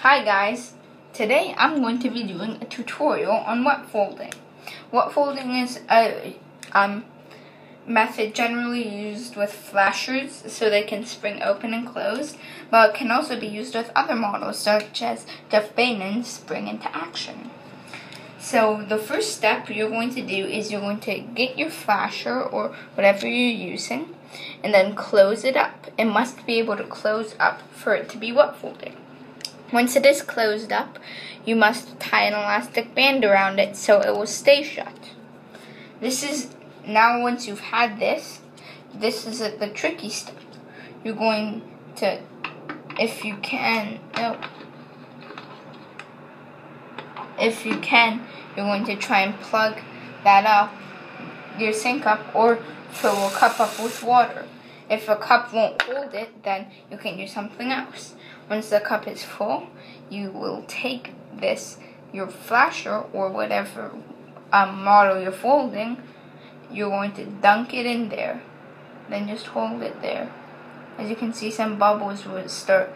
Hi guys, today I'm going to be doing a tutorial on wet folding. Wet folding is a method generally used with flashers so they can spring open and close, but it can also be used with other models such as Jeff Bainen's spring into action. So the first step you're going to do is you're going to get your flasher or whatever you're using and then close it up. It must be able to close up for it to be wet folding. Once it is closed up, you must tie an elastic band around it so it will stay shut. Now once you've had this is the tricky step. You're going to, if you can, you're going to try and plug your sink up, or fill a cup up with water. If a cup won't hold it, then you can use something else. Once the cup is full, you will take your flasher or whatever model you're folding, you're going to dunk it in there. Then just hold it there. As you can see, some bubbles will start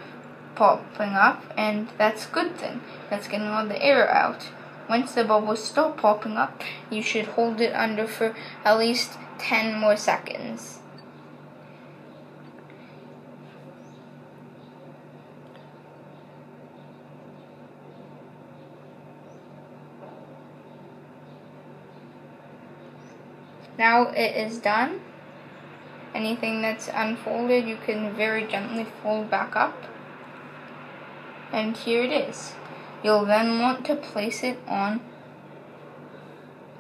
popping up, and that's a good thing. That's getting all the air out. Once the bubbles stop popping up, you should hold it under for at least 10 more seconds. Now it is done. Anything that's unfolded, you can very gently fold back up. And here it is. You'll then want to place it on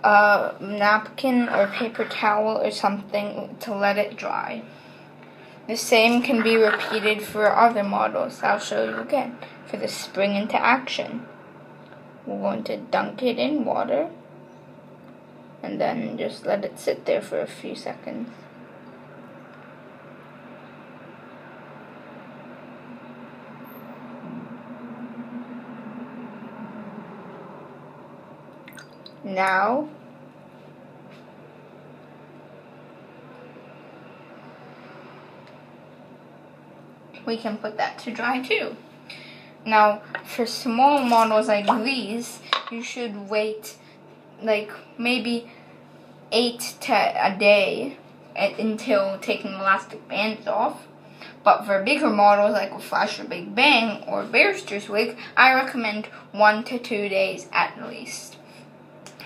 a napkin or paper towel or something to let it dry. The same can be repeated for other models. I'll show you again. For the spring into action, we're going to dunk it in water and then just let it sit there for a few seconds. Now, we can put that to dry too. Now, for small models like these, you should wait like maybe 8 to a day until taking elastic bands off. But for bigger models like a Flasher Big Bang or Barrister's Wig, I recommend 1 to 2 days at least.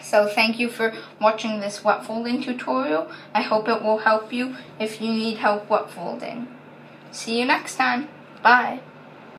So thank you for watching this wet folding tutorial. I hope it will help you if you need help wet folding. See you next time. Bye.